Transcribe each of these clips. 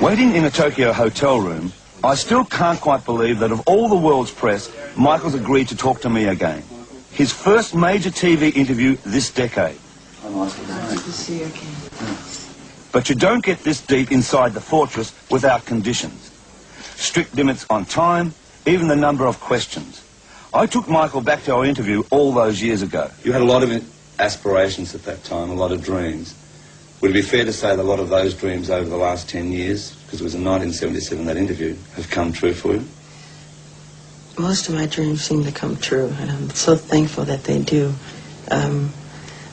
Waiting in a Tokyo hotel room, I still can't quite believe that of all the world's press, Michael's agreed to talk to me again. His first major TV interview this decade. Nice to see you again. But you don't get this deep inside the fortress without conditions. Strict limits on time, even the number of questions. I took Michael back to our interview all those years ago. You had a lot of aspirations at that time, a lot of dreams. Would it be fair to say that a lot of those dreams over the last 10 years, because it was in 1977 that interview, have come true for you? Most of my dreams seem to come true, and I'm so thankful that they do. I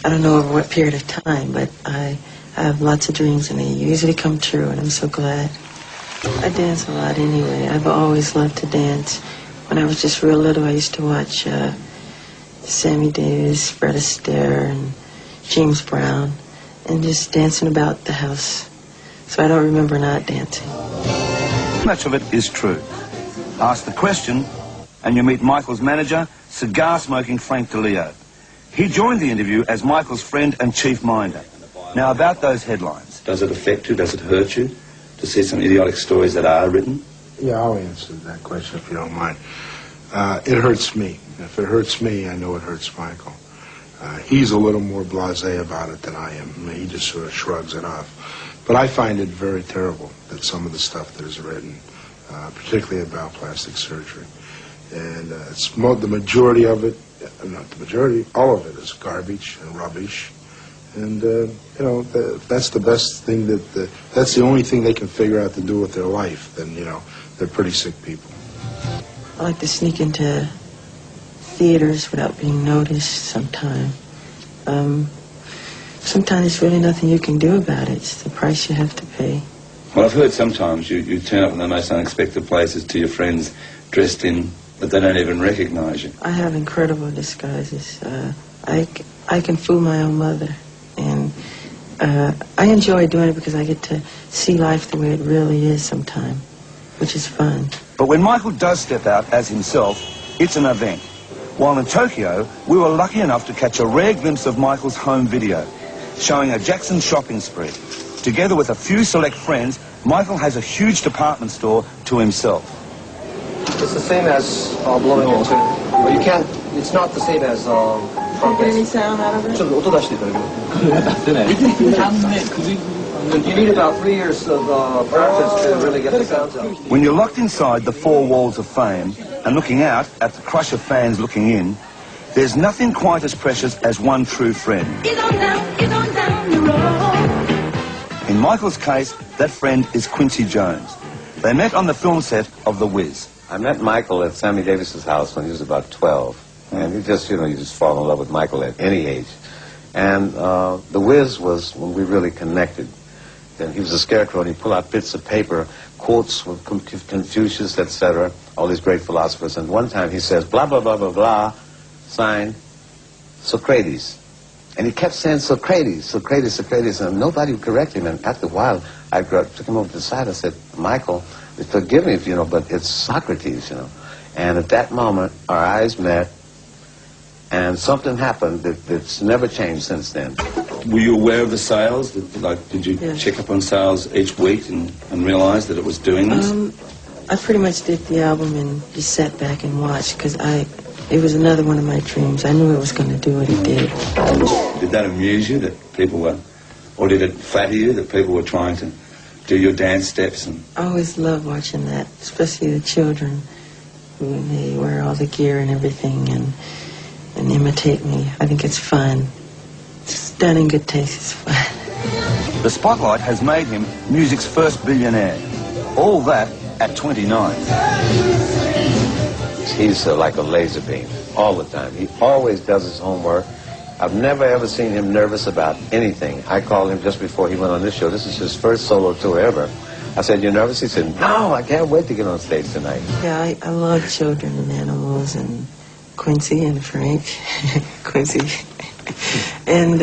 don't know over what period of time, but I have lots of dreams, and they usually come true, and I'm so glad. I dance a lot anyway. I've always loved to dance. When I was just real little, I used to watch Sammy Davis, Fred Astaire, and James Brown, and just dancing about the house. So I don't remember not dancing. Much of it is true. Ask the question, and you meet Michael's manager, cigar-smoking Frank DeLeo. He joined the interview as Michael's friend and chief minder. Now, about those headlines. Does it affect you? Does it hurt you to see some idiotic stories that are written? Yeah, I'll answer that question if you don't mind. It hurts me. If it hurts me, I know it hurts Michael. He's a little more blasé about it than I am. I mean, he just sort of shrugs it off. But I find it very terrible that some of the stuff that is written, particularly about plastic surgery. And the majority of it, not the majority, all of it is garbage and rubbish. And, you know, that's the best thing that's the only thing they can figure out to do with their life. Then, you know, they're pretty sick people. I like to sneak into theaters without being noticed sometimes. Sometimes there's really nothing you can do about it. It's the price you have to pay. Well, I've heard sometimes you turn up in the most unexpected places to your friends dressed in that they don't even recognize you. I have incredible disguises. I can fool my own mother. And I enjoy doing it because I get to see life the way it really is sometimes, which is fun. But when Michael does step out as himself, it's an event. While in Tokyo, we were lucky enough to catch a rare glimpse of Michael's home video, showing a Jackson shopping spree. Together with a few select friends, Michael has a huge department store to himself. It's the same as blowing into. But you can't. It's not the same as. Can you get any sound out of it? You need about 3 years of practice to really get the sounds out. When you're locked inside the four walls of fame and looking out at the crush of fans looking in, there's nothing quite as precious as one true friend. In Michael's case, that friend is Quincy Jones. They met on the film set of The Wiz. I met Michael at Sammy Davis's house when he was about 12. And you just fall in love with Michael at any age. And The Wiz was when we really connected. And he was a scarecrow, and he'd pull out bits of paper, quotes with Confucius, etc., all these great philosophers. And one time he says, blah, blah, blah, blah, blah, signed Socrates. And he kept saying Socrates, Socrates, Socrates, and nobody would correct him. And after a while, I took him over to the side. I said, Michael, forgive me, if you know, but it's Socrates, you know. And at that moment, our eyes met, and something happened that's never changed since then. Were you aware of the sales? Did you check up on sales each week and realize that it was doing this? I pretty much did the album and just sat back and watched because it was another one of my dreams. I knew it was going to do what it did. Did that amuse you that people were, or did it flatter you that people were trying to do your dance steps? And I always loved watching that, especially the children when they wear all the gear and everything and imitate me. I think it's fun. It's done in good taste. It's fun. The spotlight has made him music's first billionaire. All that at 29. He's like a laser beam all the time. He always does his homework. I've never ever seen him nervous about anything. I called him just before he went on this show. This is his first solo tour ever. I said, "You nervous?" He said, "No, I can't wait to get on stage tonight." Yeah, I love children and animals and Quincy and Frank. Quincy. And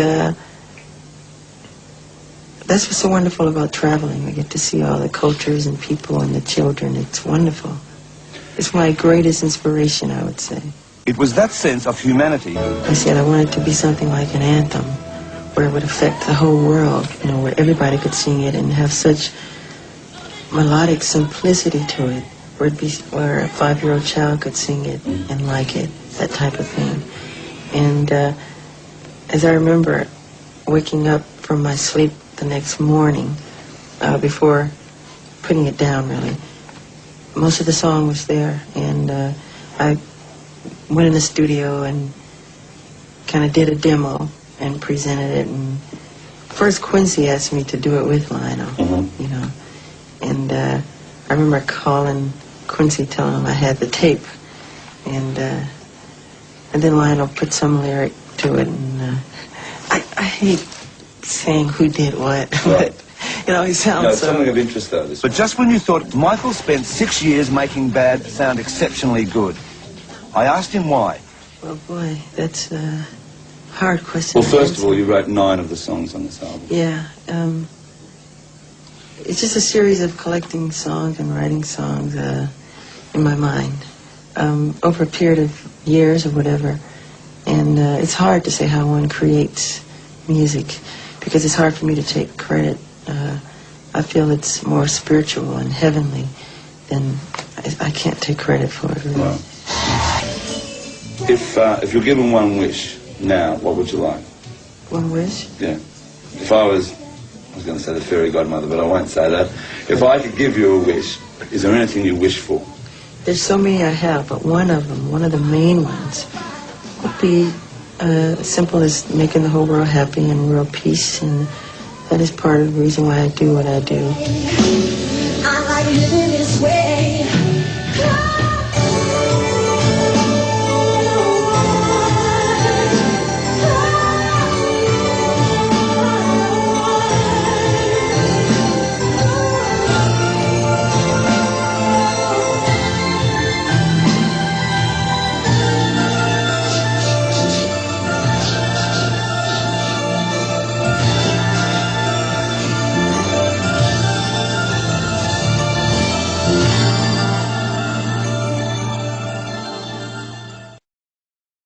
that's what's so wonderful about traveling. I get to see all the cultures and people and the children. It's wonderful. It's my greatest inspiration, I would say. It was that sense of humanity. I said I wanted to be something like an anthem, where it would affect the whole world, you know, where everybody could sing it and have such melodic simplicity to it, where a 5-year-old child could sing it and like it, that type of thing. And as I remember waking up from my sleep the next morning, before putting it down really, most of the song was there, and I went in the studio and kind of did a demo and presented it. And first Quincy asked me to do it with Lionel, you know, and I remember calling Quincy, telling him I had the tape, and then Lionel put some lyric to it, and I hate saying who did what, but it always sounds it's something of interest though. But just when you thought Michael spent 6 years making Bad sound exceptionally good, I asked him why. Well, boy, that's a hard question. Well, first of all, you wrote 9 of the songs on this album. Yeah, it's just a series of collecting songs and writing songs in my mind over a period of years or whatever. And it's hard to say how one creates music because it's hard for me to take credit. I feel it's more spiritual and heavenly than I can't take credit for it, really. Wow. If you're given one wish now, what would you like? One wish? Yeah. If I was going to say the fairy godmother, but I won't say that. If I could give you a wish, is there anything you wish for? There's so many I have, but one of them, one of the main ones, would be as simple as making the whole world happy and world peace, and that is part of the reason why I do what I do. I like living this way.